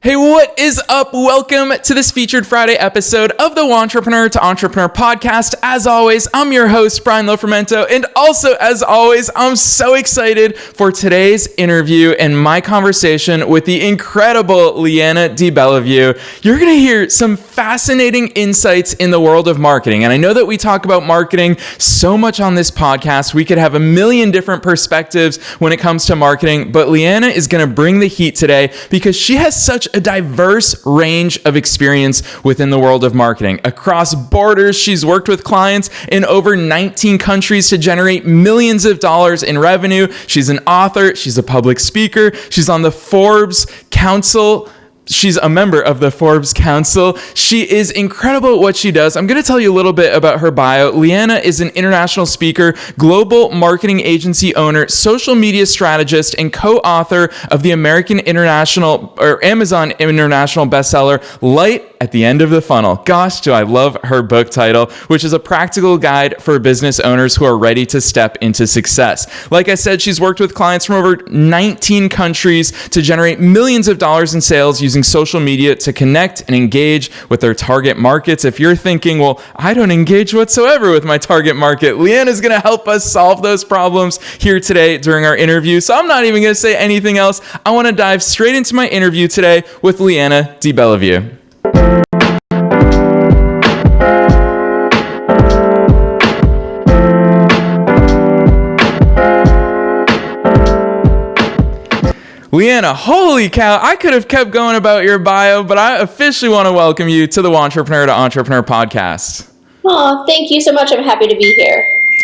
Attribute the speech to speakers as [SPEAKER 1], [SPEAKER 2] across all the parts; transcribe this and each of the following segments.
[SPEAKER 1] Hey, what is up? Welcome to this featured Friday episode of the Wantrepreneur to Entrepreneur podcast. As always, I'm your host, Brian Lofermento, and also, as always, I'm so excited for today's interview and my conversation with the incredible Leanna DeBellevue. You're going to hear some fascinating insights in the world of marketing, and I know that we talk about marketing so much on this podcast. We could have a million different perspectives when it comes to marketing, but Leanna is going to bring the heat today because she has such a diverse range of experience within the world of marketing. Across borders, she's worked with clients in over 19 countries to generate millions of dollars in revenue. She's an author, she's a public speaker, she's on the Forbes Council. She's a member of the Forbes Council. She is incredible at what she does. I'm going to tell you a little bit about her bio. Leanna is an international speaker, global marketing agency owner, social media strategist, and co-author of the Amazon International bestseller, Light at the End of the Funnel. Gosh, do I love her book title, which is a practical guide for business owners who are ready to step into success. Like I said, she's worked with clients from over 19 countries to generate millions of dollars in sales using social media to connect and engage with their target markets. If you're thinking, well, I don't engage whatsoever with my target market, Leanna is going to help us solve those problems here today during our interview. So I'm not even going to say anything else. I want to dive straight into my interview today with Leanna DeBellevue. Leanna, holy cow, I could have kept going about your bio, but I officially want to welcome you to the Wantrepreneur to Entrepreneur podcast.
[SPEAKER 2] Oh, thank you so much. I'm happy to be here.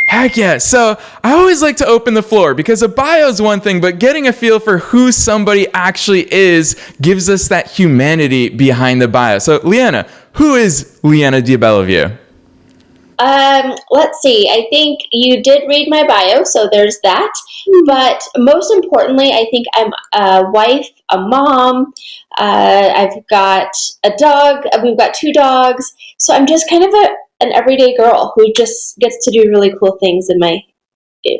[SPEAKER 1] Heck yeah. So I always like to open the floor because a bio is one thing, but getting a feel for who somebody actually is gives us that humanity behind the bio. So Leanna, who is Leanna DeBellevue?
[SPEAKER 2] Let's see. I think you did read my bio, so there's that. But most importantly, I think I'm a wife, a mom. I've got a dog. We've got 2 dogs. So I'm just kind of an everyday girl who just gets to do really cool things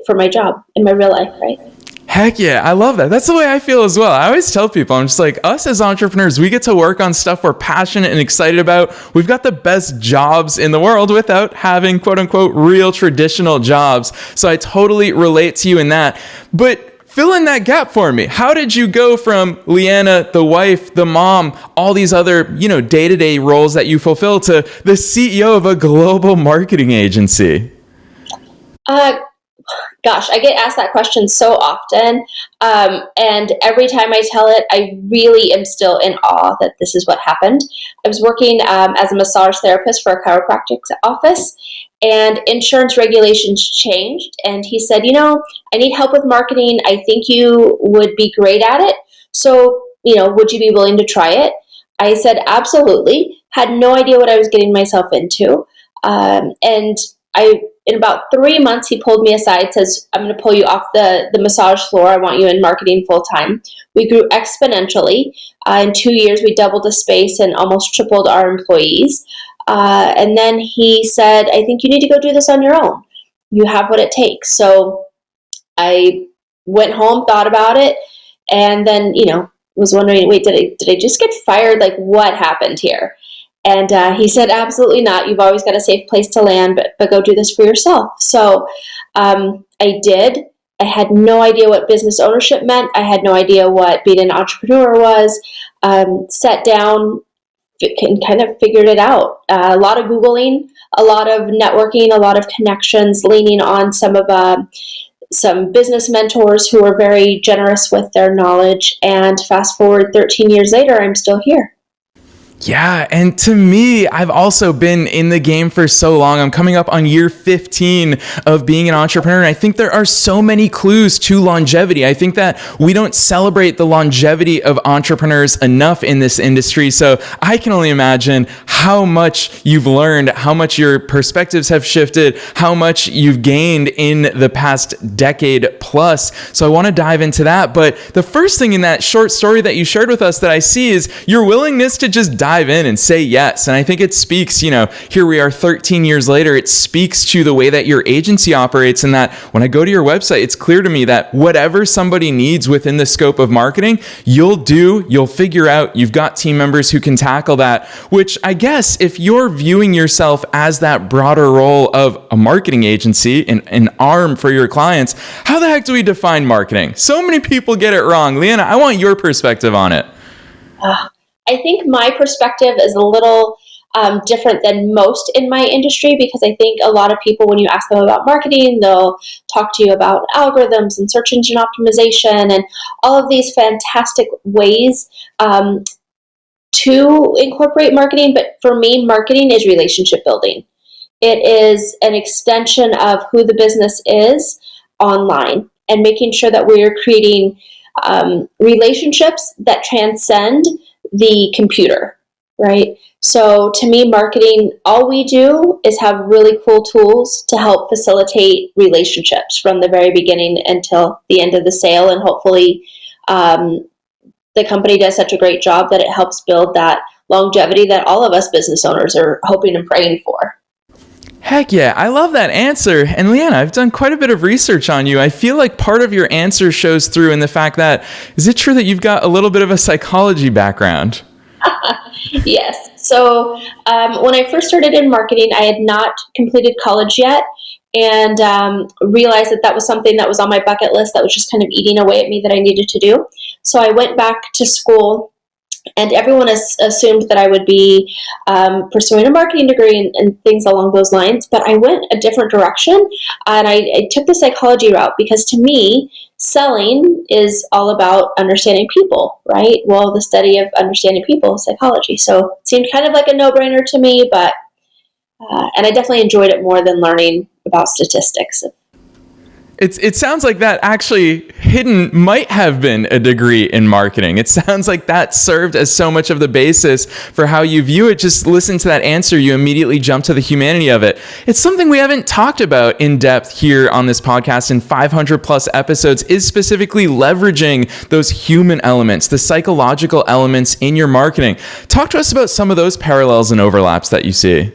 [SPEAKER 2] for my job in my real life, right?
[SPEAKER 1] Heck yeah, I love that. That's the way I feel as well. I always tell people, I'm just like, us as entrepreneurs, we get to work on stuff we're passionate and excited about. We've got the best jobs in the world without having quote unquote real traditional jobs. So I totally relate to you in that. But fill in that gap for me. How did you go from Leanna, the wife, the mom, all these other, day-to-day roles that you fulfill to the CEO of a global marketing agency?
[SPEAKER 2] Gosh, I get asked that question so often. And every time I tell it, I really am still in awe that this is what happened. I was working as a massage therapist for a chiropractic office, and insurance regulations changed. And he said, I need help with marketing. I think you would be great at it. So, would you be willing to try it? I said, absolutely. Had no idea what I was getting myself into. In about 3 months, he pulled me aside, says, I'm going to pull you off the massage floor. I want you in marketing full time. We grew exponentially. In 2 years, we doubled the space and almost tripled our employees. And then he said, I think you need to go do this on your own. You have what it takes. So I went home, thought about it, and then, was wondering, wait, did I just get fired? Like, what happened here? And he said, absolutely not. You've always got a safe place to land, but go do this for yourself. So I did. I had no idea what business ownership meant. I had no idea what being an entrepreneur was. Sat down and kind of figured it out. A lot of Googling, a lot of networking, a lot of connections, leaning on some business mentors who were very generous with their knowledge. And fast forward 13 years later, I'm still here.
[SPEAKER 1] Yeah, and to me, I've also been in the game for so long. I'm coming up on year 15 of being an entrepreneur, and I think there are so many clues to longevity. I think that we don't celebrate the longevity of entrepreneurs enough in this industry, so I can only imagine how much you've learned, how much your perspectives have shifted, how much you've gained in the past decade plus. So I want to dive into that, but the first thing in that short story that you shared with us that I see is your willingness to just dive dive in and say yes. And I think it speaks, here we are 13 years later, it speaks to the way that your agency operates, and that when I go to your website, it's clear to me that whatever somebody needs within the scope of marketing, you'll figure out. You've got team members who can tackle that, which I guess if you're viewing yourself as that broader role of a marketing agency, an arm for your clients, how the heck do we define marketing? So many people get it wrong. Leanna, I want your perspective on it.
[SPEAKER 2] I think my perspective is a little different than most in my industry, because I think a lot of people, when you ask them about marketing, they'll talk to you about algorithms and search engine optimization and all of these fantastic ways to incorporate marketing. But for me, marketing is relationship building. It is an extension of who the business is online, and making sure that we're creating relationships that transcend the computer, right? So to me, marketing, all we do is have really cool tools to help facilitate relationships from the very beginning until the end of the sale. And hopefully the company does such a great job that it helps build that longevity that all of us business owners are hoping and praying for.
[SPEAKER 1] Heck yeah, I love that answer. And Leanna, I've done quite a bit of research on you. I feel like part of your answer shows through in the fact that, is it true that you've got a little bit of a psychology background?
[SPEAKER 2] Yes. So when I first started in marketing, I had not completed college yet, and realized that was something that was on my bucket list that was just kind of eating away at me that I needed to do. So I went back to school, and everyone assumed that I would be pursuing a marketing degree and things along those lines. But I went a different direction, and I took the psychology route, because to me, selling is all about understanding people, right? Well, the study of understanding people is psychology. So it seemed kind of like a no-brainer to me, but and I definitely enjoyed it more than learning about statistics.
[SPEAKER 1] It sounds like that actually hidden might have been a degree in marketing. It sounds like that served as so much of the basis for how you view it. Just listen to that answer. You immediately jump to the humanity of it. It's something we haven't talked about in depth here on this podcast in 500 plus episodes, is specifically leveraging those human elements, the psychological elements in your marketing. Talk to us about some of those parallels and overlaps that you see.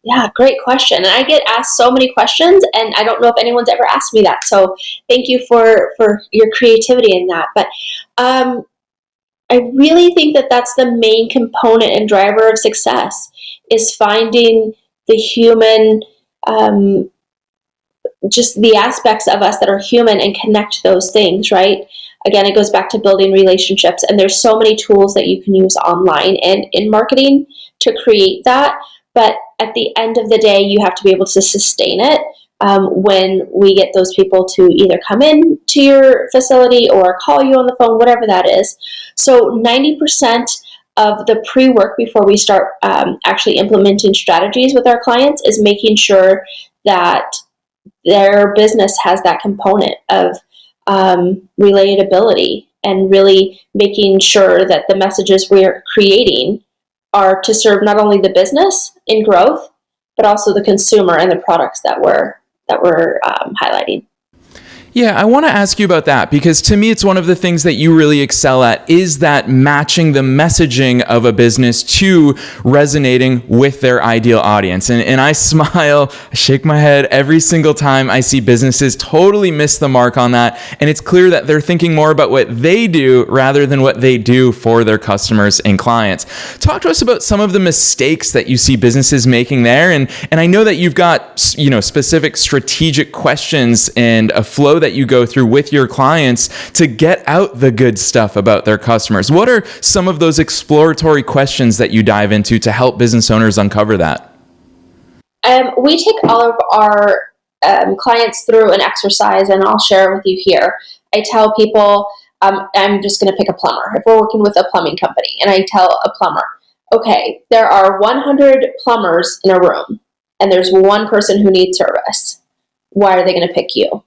[SPEAKER 2] Yeah, great question. And I get asked so many questions, and I don't know if anyone's ever asked me that. So thank you for your creativity in that. But I really think that that's the main component and driver of success, is finding the human, just the aspects of us that are human, and connect those things, right? Again, it goes back to building relationships. And there's so many tools that you can use online and in marketing to create that. But at the end of the day, you have to be able to sustain it when we get those people to either come in to your facility or call you on the phone, whatever that is. So 90% of the pre-work before we start actually implementing strategies with our clients is making sure that their business has that component of relatability, and really making sure that the messages we're creating are to serve not only the business in growth, but also the consumer and the products that we're highlighting.
[SPEAKER 1] Yeah, I want to ask you about that, because to me, it's one of the things that you really excel at, is that matching the messaging of a business to resonating with their ideal audience. And I smile, I shake my head every single time I see businesses totally miss the mark on that. And it's clear that they're thinking more about what they do rather than what they do for their customers and clients. Talk to us about some of the mistakes that you see businesses making there. And I know that you've got, specific strategic questions and a flow that you go through with your clients to get out the good stuff about their customers. What are some of those exploratory questions that you dive into to help business owners uncover that?
[SPEAKER 2] We take all of our clients through an exercise, and I'll share it with you here. I tell people, I'm just going to pick a plumber. If we're working with a plumbing company, and I tell a plumber, okay, there are 100 plumbers in a room, and there's one person who needs service. Why are they going to pick you?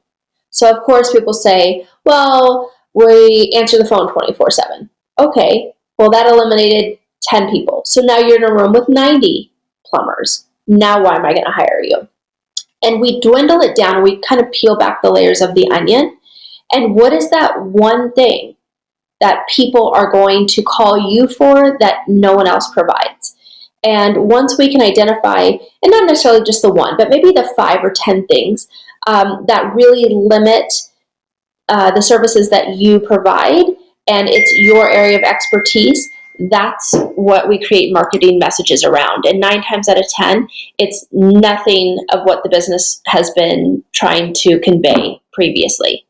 [SPEAKER 2] So, of course, people say, well, we answer the phone 24/7. Okay, well, that eliminated 10 people. So now you're in a room with 90 plumbers. Now why am I going to hire you? And we dwindle it down, and we kind of peel back the layers of the onion. And what is that one thing that people are going to call you for that no one else provides. And once we can identify, and not necessarily just the one, but maybe the 5 or 10 things that really limit the services that you provide, and it's your area of expertise, that's what we create marketing messages around. And 9 times out of 10, it's nothing of what the business has been trying to convey previously.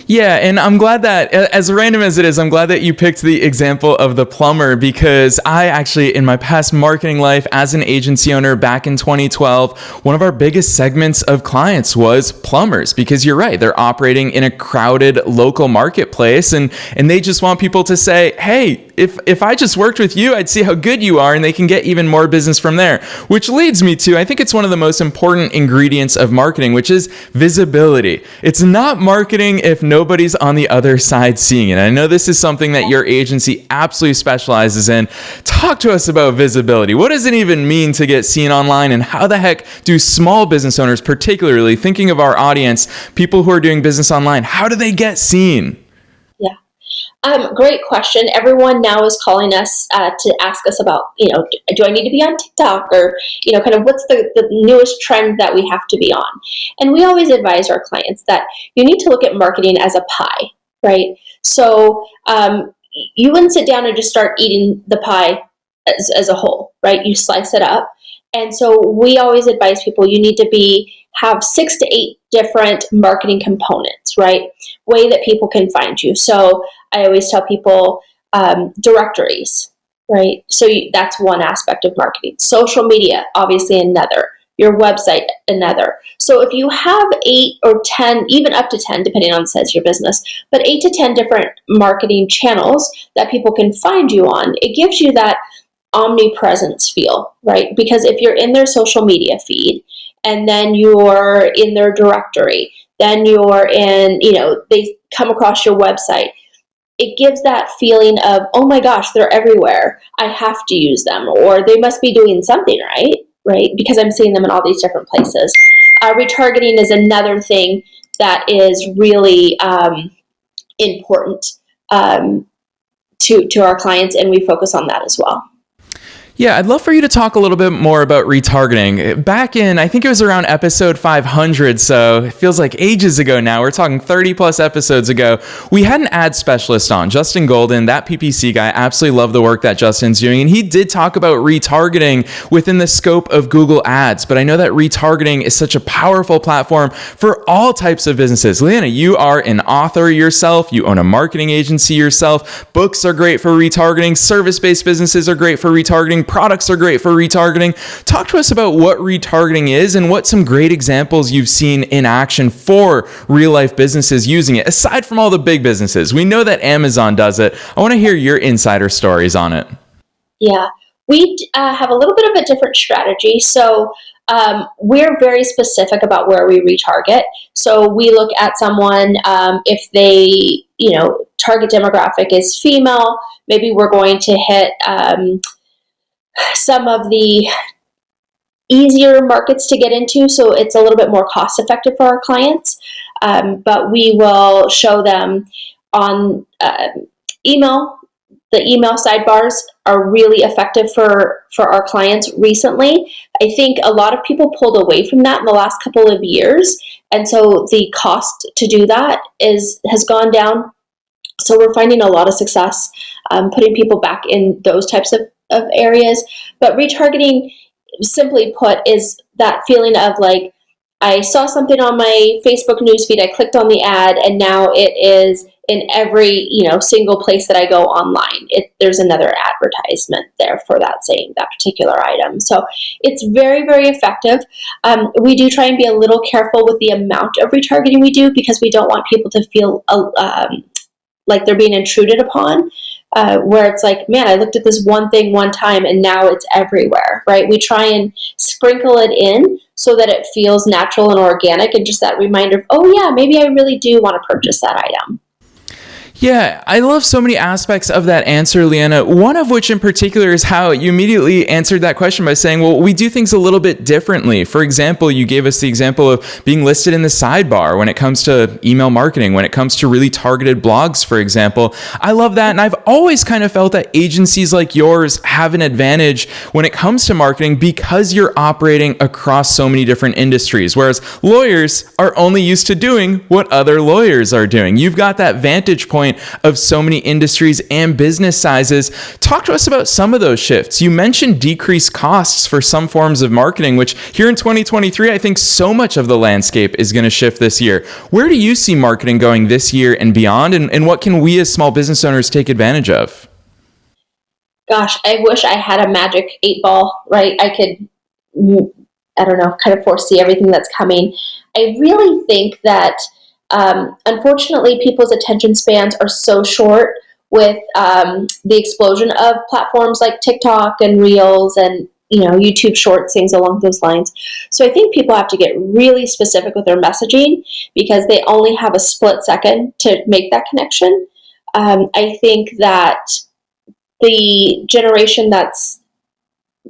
[SPEAKER 1] Yeah, and I'm glad that, as random as it is, I'm glad that you picked the example of the plumber, because I actually, in my past marketing life as an agency owner back in 2012, one of our biggest segments of clients was plumbers, because you're right, they're operating in a crowded local marketplace, and they just want people to say, hey, if I just worked with you, I'd see how good you are, and they can get even more business from there. Which leads me to, I think it's one of the most important ingredients of marketing, which is visibility. It's not marketing if nobody's on the other side seeing it. I know this is something that your agency absolutely specializes in. Talk to us about visibility. What does it even mean to get seen online, and how the heck do small business owners, particularly thinking of our audience, people who are doing business online, how do they get seen?
[SPEAKER 2] Great question. Everyone now is calling us to ask us about, do I need to be on TikTok, or, kind of what's the newest trend that we have to be on? And we always advise our clients that you need to look at marketing as a pie, right? So you wouldn't sit down and just start eating the pie as a whole, right? You slice it up. And so we always advise people you need to have 6 to 8 different marketing components, right? Way that people can find you. So I always tell people directories, right? So that's one aspect of marketing. Social media, obviously another. Your website, another. So if you have 8 or 10, even up to 10, depending on the size of your business, but 8 to 10 different marketing channels that people can find you on, it gives you that omnipresence feel, right? Because if you're in their social media feed, and then you're in their directory, then you're in, they come across your website, it gives that feeling of, oh my gosh, they're everywhere. I have to use them, or they must be doing something right? Because I'm seeing them in all these different places. Retargeting is another thing that is really important to our clients, and we focus on that as well.
[SPEAKER 1] Yeah, I'd love for you to talk a little bit more about retargeting. Back in, I think it was around episode 500, so it feels like ages ago now. We're talking 30 plus episodes ago. We had an ad specialist on, Justin Golden, that PPC guy. Absolutely love the work that Justin's doing. And he did talk about retargeting within the scope of Google Ads. But I know that retargeting is such a powerful platform for all types of businesses. Leanna, you are an author yourself. You own a marketing agency yourself. Books are great for retargeting. Service-based businesses are great for retargeting. Products are great for retargeting. Talk to us about what retargeting is and what some great examples you've seen in action for real life businesses using it, aside from all the big businesses. We know that Amazon does it. I want to hear your insider stories on it.
[SPEAKER 2] Yeah, we have a little bit of a different strategy. So we're very specific about where we retarget. So we look at someone, if they, target demographic is female, maybe we're going to hit some of the easier markets to get into, so it's a little bit more cost effective for our clients. But we will show them on email. The email sidebars are really effective for our clients recently. I think a lot of people pulled away from that in the last couple of years, and so the cost to do that has gone down. So we're finding a lot of success putting people back in those types of areas. But retargeting, simply put, is that feeling of like, I saw something on my Facebook newsfeed, I clicked on the ad, and now it is in every single place that I go online. There's another advertisement there for that particular item. So it's very, very effective. We do try and be a little careful with the amount of retargeting we do, because we don't want people to feel like they're being intruded upon. Where it's like, man, I looked at this one thing one time and now it's everywhere, right? We try and sprinkle it in so that it feels natural and organic, and just that reminder of, oh yeah, maybe I really do want to purchase that item.
[SPEAKER 1] Yeah, I love so many aspects of that answer, Leanna. One of which in particular is how you immediately answered that question by saying, well, we do things a little bit differently. For example, you gave us the example of being listed in the sidebar when it comes to email marketing, when it comes to really targeted blogs, for example. I love that. And I've always kind of felt that agencies like yours have an advantage when it comes to marketing because you're operating across so many different industries, whereas lawyers are only used to doing what other lawyers are doing. You've got that vantage point of so many industries and business sizes. Talk to us about some of those shifts. You mentioned decreased costs for some forms of marketing, which here in 2023, I think so much of the landscape is going to shift this year. Where do you see marketing going this year and beyond? And what can we as small business owners take advantage of?
[SPEAKER 2] Gosh, I wish I had a magic 8-ball, right? I could, I don't know, kind of foresee everything that's coming. I really think that unfortunately, people's attention spans are so short with the explosion of platforms like TikTok and Reels and YouTube Shorts, things along those lines. So I think people have to get really specific with their messaging because they only have a split second to make that connection. I think that the generation that's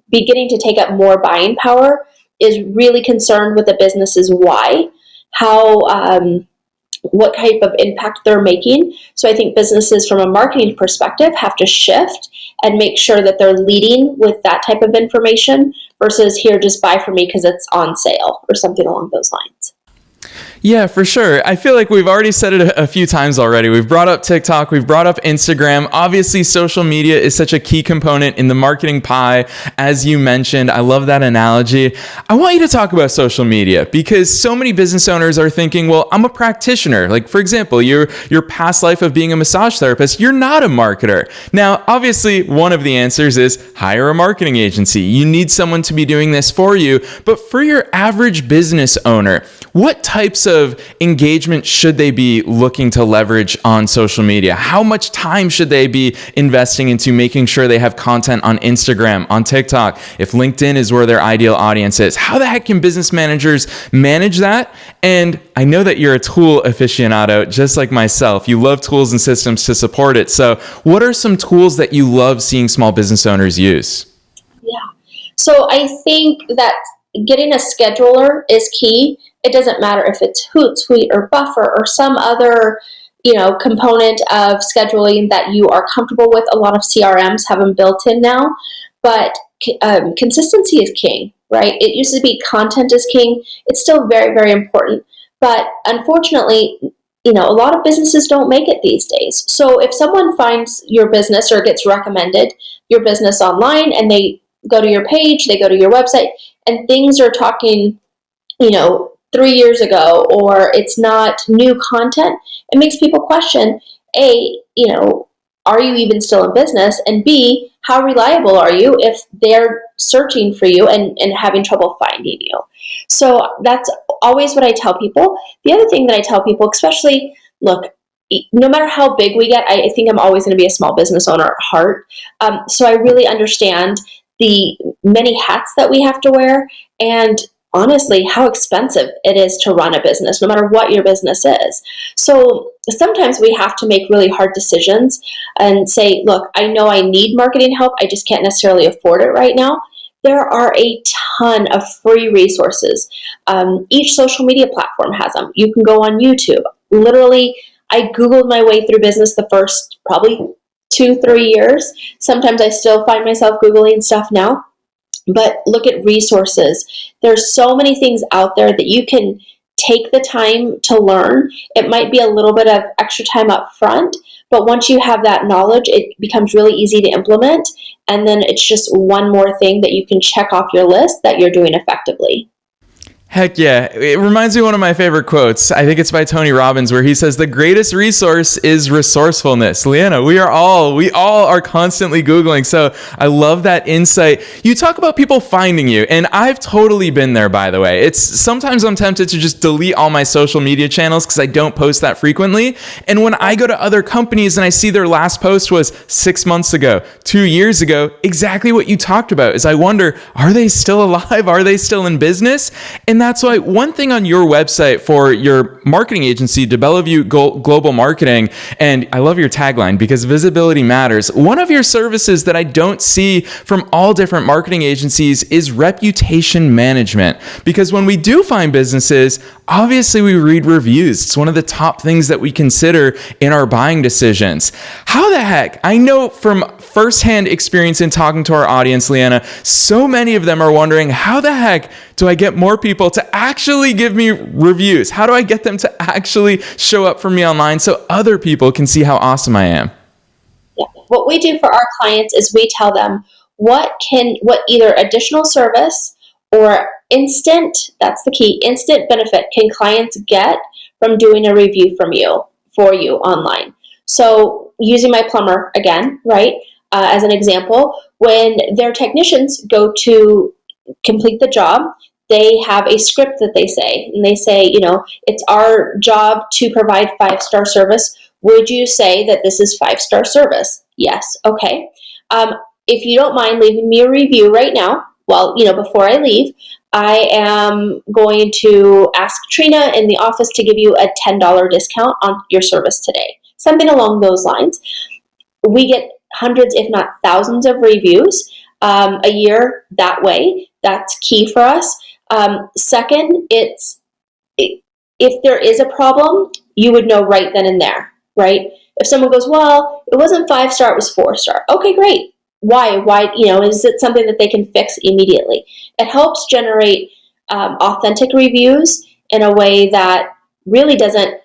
[SPEAKER 2] beginning to take up more buying power is really concerned with the business's why, what type of impact they're making. So I think businesses from a marketing perspective have to shift and make sure that they're leading with that type of information versus here, just buy from me because it's on sale or something along those lines.
[SPEAKER 1] Yeah, for sure. I feel like we've already said it a few times already. We've brought up TikTok, we've brought up Instagram. Obviously, social media is such a key component in the marketing pie, as you mentioned. I love that analogy. I want you to talk about social media because so many business owners are thinking, well, I'm a practitioner. Like, for example, your past life of being a massage therapist, you're not a marketer. Now, obviously, one of the answers is hire a marketing agency. You need someone to be doing this for you. But for your average business owner, what types of engagement should they be looking to leverage on social media? How much time should they be investing into making sure they have content on Instagram, on TikTok, if LinkedIn is where their ideal audience is? How the heck can business managers manage that? And I know that you're a tool aficionado, just like myself. You love tools and systems to support it. So what are some tools that you love seeing small business owners use?
[SPEAKER 2] Yeah. So I think that getting a scheduler is key. It doesn't matter if it's Hootsuite or Buffer or some other, component of scheduling that you are comfortable with. A lot of CRMs have them built in now, but consistency is king, right? It used to be content is king. It's still very, very important, but unfortunately, a lot of businesses don't make it these days. So if someone finds your business or gets recommended your business online and they go to your page, they go to your website, and things are talking, 3 years ago, or it's not new content, it makes people question, A, are you even still in business? And B, how reliable are you if they're searching for you and having trouble finding you? So that's always what I tell people. The other thing that I tell people, especially, look, no matter how big we get, I think I'm always going to be a small business owner at heart. So I really understand the many hats that we have to wear, and honestly, how expensive it is to run a business, no matter what your business is. So sometimes we have to make really hard decisions and say, look, I know I need marketing help. I just can't necessarily afford it right now. There are a ton of free resources. Each social media platform has them. You can go on YouTube. Literally, I Googled my way through business the first probably 2-3 years. Sometimes I still find myself Googling stuff now. But look at resources. There's so many things out there that you can take the time to learn. It might be a little bit of extra time up front, but once you have that knowledge, it becomes really easy to implement. And then it's just one more thing that you can check off your list that you're doing effectively.
[SPEAKER 1] Heck yeah. It reminds me of one of my favorite quotes. I think it's by Tony Robbins, where he says, the greatest resource is resourcefulness. Leanna, we all are constantly Googling. So I love that insight. You talk about people finding you, and I've totally been there, by the way. Sometimes I'm tempted to just delete all my social media channels because I don't post that frequently. And when I go to other companies and I see their last post was 6 months ago, 2 years ago, exactly what you talked about is I wonder, are they still alive? Are they still in business? And And that's why one thing on your website for your marketing agency, DeBellevue Global Marketing, and I love your tagline because visibility matters. One of your services that I don't see from all different marketing agencies is reputation management. Because when we do find businesses, obviously we read reviews. It's one of the top things that we consider in our buying decisions. How the heck? I know from firsthand experience in talking to our audience, Leanna, so many of them are wondering, how the heck do I get more people to actually give me reviews? How do I get them to actually show up for me online so other people can see how awesome I am?
[SPEAKER 2] Yeah. What we do for our clients is we tell them what either additional service or instant, that's the key, instant benefit can clients get from doing a review for you online. So using my plumber again, right, as an example, when their technicians go to complete the job, they have a script that they say, and they say, it's our job to provide 5-star service. Would you say that this is 5-star service? Yes. Okay. If you don't mind leaving me a review right now, well, before I leave, I am going to ask Trina in the office to give you a $10 discount on your service today. Something along those lines. We get hundreds, if not thousands of reviews a year that way. That's key for us. Second, if there is a problem, you would know right then and there, right? If someone goes, well, it wasn't 5-star, it was 4-star. Okay, great. Why, is it something that they can fix immediately? It helps generate authentic reviews in a way that really doesn't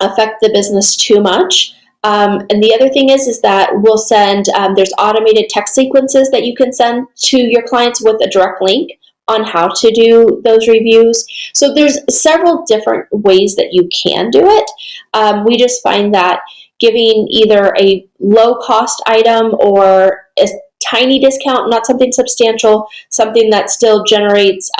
[SPEAKER 2] affect the business too much. And the other thing is that we'll send, there's automated text sequences that you can send to your clients with a direct link on how to do those reviews. So there's several different ways that you can do it. We just find that giving either a low-cost item or a tiny discount, not something substantial, something that still generates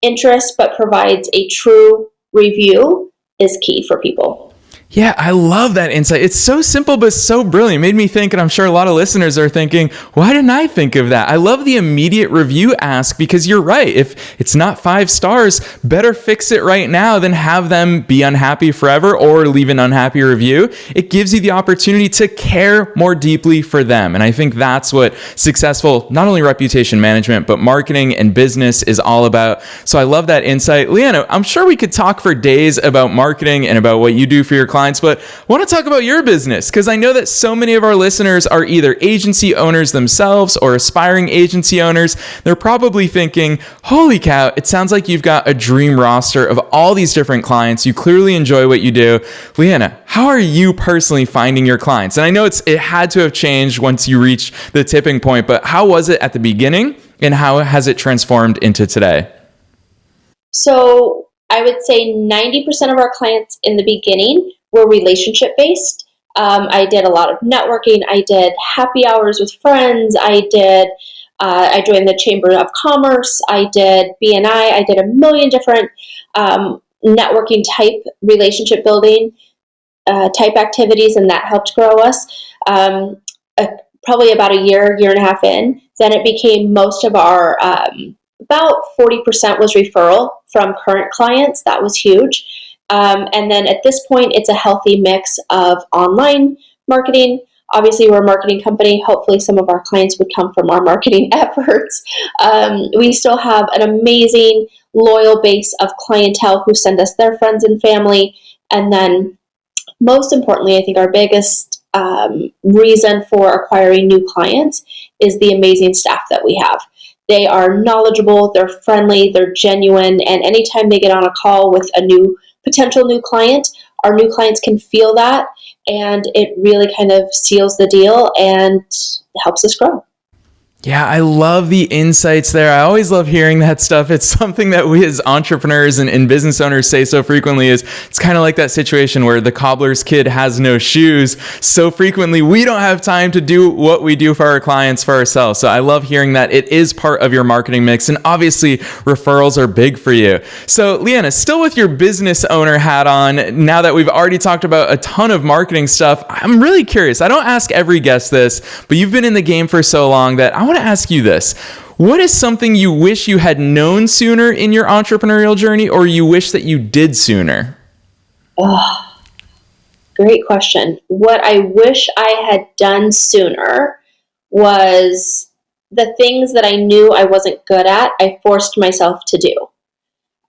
[SPEAKER 2] interest but provides a true review is key for people.
[SPEAKER 1] Yeah, I love that insight. It's so simple, but so brilliant. It made me think, and I'm sure a lot of listeners are thinking, why didn't I think of that? I love the immediate review ask because you're right. If it's not 5 stars, better fix it right now than have them be unhappy forever or leave an unhappy review. It gives you the opportunity to care more deeply for them. And I think that's what successful, not only reputation management, but marketing and business is all about. So I love that insight. Leanna, I'm sure we could talk for days about marketing and about what you do for your clients, but I want to talk about your business because I know that so many of our listeners are either agency owners themselves or aspiring agency owners. They're probably thinking, holy cow, it sounds like you've got a dream roster of all these different clients. You clearly enjoy what you do. Leanna, how are you personally finding your clients? And I know it had to have changed once you reached the tipping point, but how was it at the beginning and how has it transformed into today?
[SPEAKER 2] So I would say 90% of our clients in the beginning were relationship based. I did a lot of networking. I did happy hours with friends. I joined the Chamber of Commerce. I did BNI. I did a million different networking type, relationship building type activities, and that helped grow us. Probably about a year and a half in, then it became most of our, about 40% was referral from current clients. That was huge. And then at this point, it's a healthy mix of online marketing. Obviously, we're a marketing company. Hopefully, some of our clients would come from our marketing efforts. We still have an amazing, loyal base of clientele who send us their friends and family. And then, most importantly, I think our biggest reason for acquiring new clients is the amazing staff that we have. They are knowledgeable, they're friendly, they're genuine, and anytime they get on a call with a potential new client, our new clients can feel that, and it really kind of seals the deal and helps us grow.
[SPEAKER 1] Yeah, I love the insights there. I always love hearing that stuff. It's something that we as entrepreneurs and business owners say so frequently is it's kind of like that situation where the cobbler's kid has no shoes. So frequently, we don't have time to do what we do for our clients for ourselves. So I love hearing that it is part of your marketing mix. And obviously, referrals are big for you. So Leanna, still with your business owner hat on, now that we've already talked about a ton of marketing stuff, I'm really curious. I don't ask every guest this, but you've been in the game for so long that I want to ask you this. What is something you wish you had known sooner in your entrepreneurial journey, or you wish that you did sooner?
[SPEAKER 2] Oh, great question. What I wish I had done sooner was the things that I knew I wasn't good at, I forced myself to do.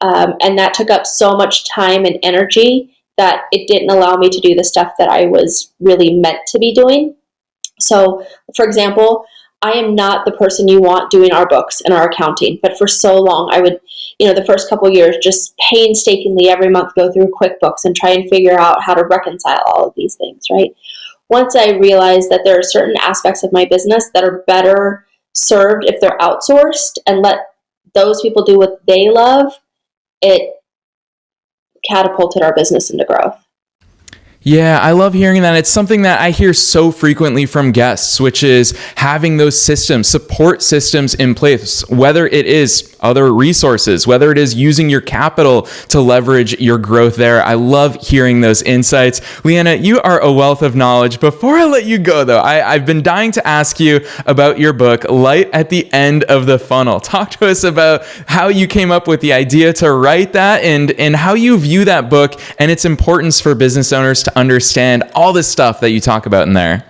[SPEAKER 2] And that took up so much time and energy that it didn't allow me to do the stuff that I was really meant to be doing. So, for example, I am not the person you want doing our books and our accounting, but for so long I would, the first couple of years, just painstakingly every month go through QuickBooks and try and figure out how to reconcile all of these things, right? Once I realized that there are certain aspects of my business that are better served if they're outsourced and let those people do what they love, it catapulted our business into growth.
[SPEAKER 1] Yeah, I love hearing that. It's something that I hear so frequently from guests, which is having those systems, support systems in place, whether it is other resources, whether it is using your capital to leverage your growth there. I love hearing those insights. Leanna, you are a wealth of knowledge. Before I let you go, though, I've been dying to ask you about your book, Light at the End of the Funnel. Talk to us about how you came up with the idea to write that and how you view that book and its importance for business owners to understand all this stuff that you talk about in there.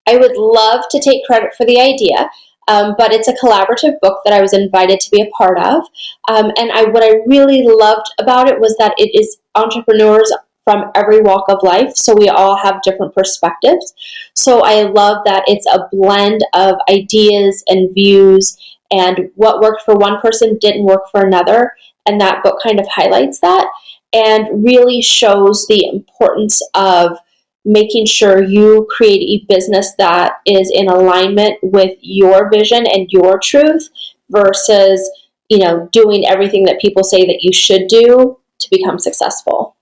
[SPEAKER 2] I would love to take credit for the idea, but it's a collaborative book that I was invited to be a part of. What I really loved about it was that it is entrepreneurs from every walk of life, so we all have different perspectives. So I love that it's a blend of ideas and views, and what worked for one person didn't work for another, and that book kind of highlights that and really shows the importance of making sure you create a business that is in alignment with your vision and your truth versus, doing everything that people say that you should do to become successful.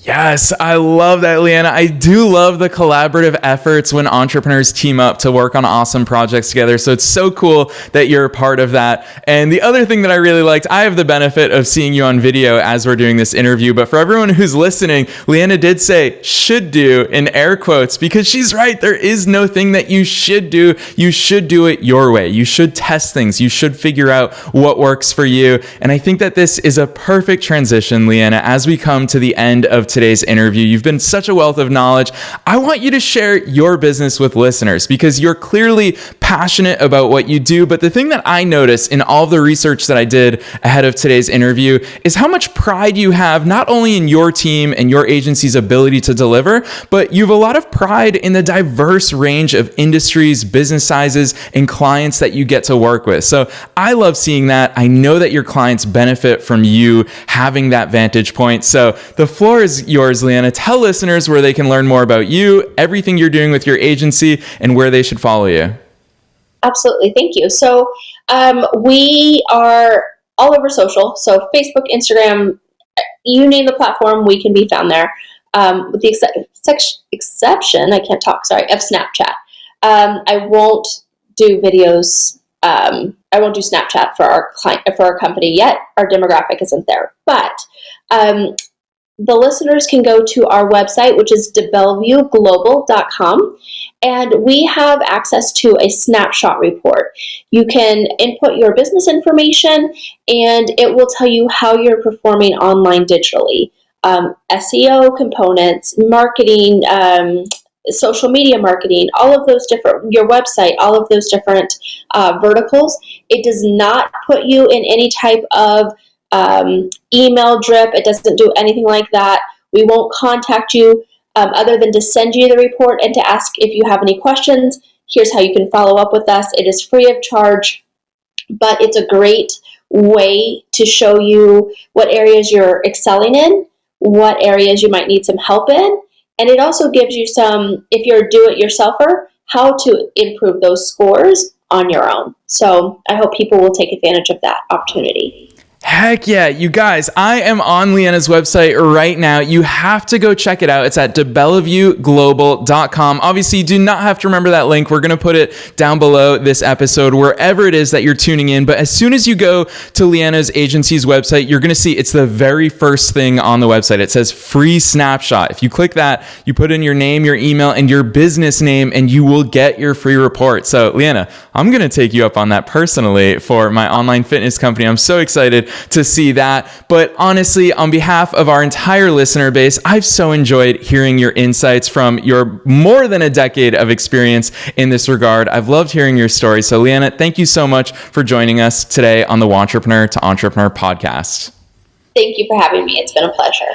[SPEAKER 1] Yes, I love that, Leanna. I do love the collaborative efforts when entrepreneurs team up to work on awesome projects together. So it's so cool that you're a part of that. And the other thing that I really liked, I have the benefit of seeing you on video as we're doing this interview. But for everyone who's listening, Leanna did say should do in air quotes because she's right. There is no thing that you should do. You should do it your way. You should test things. You should figure out what works for you. And I think that this is a perfect transition, Leanna, as we come to the end of today's interview. You've been such a wealth of knowledge. I want you to share your business with listeners because you're clearly passionate about what you do. But the thing that I noticed in all the research that I did ahead of today's interview is how much pride you have, not only in your team and your agency's ability to deliver, but you have a lot of pride in the diverse range of industries, business sizes, and clients that you get to work with. So I love seeing that. I know that your clients benefit from you having that vantage point. So the floor is yours, Leanna. Tell listeners where they can learn more about you, everything you're doing with your agency, and where they should follow you.
[SPEAKER 2] Absolutely. Thank you. So we are all over social. So Facebook, Instagram, you name the platform, we can be found there. With the exception, I can't talk, sorry, of Snapchat. I won't do videos. I won't do Snapchat for our client, for our company yet. Our demographic isn't there. But the listeners can go to our website, which is DeBellevueGlobal.com, and we have access to a snapshot report. You can input your business information, and it will tell you how you're performing online digitally. SEO components, marketing, social media marketing, all of those different, your website, all of those different verticals. It does not put you in any type of email drip. It doesn't do anything like that. We won't contact you other than to send you the report and to ask if you have any questions. Here's how you can follow up with us. It is free of charge, but it's a great way to show you what areas you're excelling in, what areas you might need some help in, and it also gives you some, if you're a do-it-yourselfer, how to improve those scores on your own. So I hope people will take advantage of that opportunity.
[SPEAKER 1] Heck yeah, you guys, I am on Leanna's website right now. You have to go check it out. It's at DeBellevueGlobal.com. Obviously, you do not have to remember that link. We're going to put it down below this episode, wherever it is that you're tuning in. But as soon as you go to Leanna's agency's website, you're going to see it's the very first thing on the website. It says free snapshot. If you click that, you put in your name, your email, and your business name, and you will get your free report. So, Leanna, I'm going to take you up on that personally for my online fitness company. I'm so excited to see that. But honestly, on behalf of our entire listener base, I've so enjoyed hearing your insights from your more than a decade of experience in this regard. I've loved hearing your story. So, Leanna, thank you so much for joining us today on the Wantrepreneur to Entrepreneur podcast.
[SPEAKER 2] Thank you for having me. It's been a pleasure.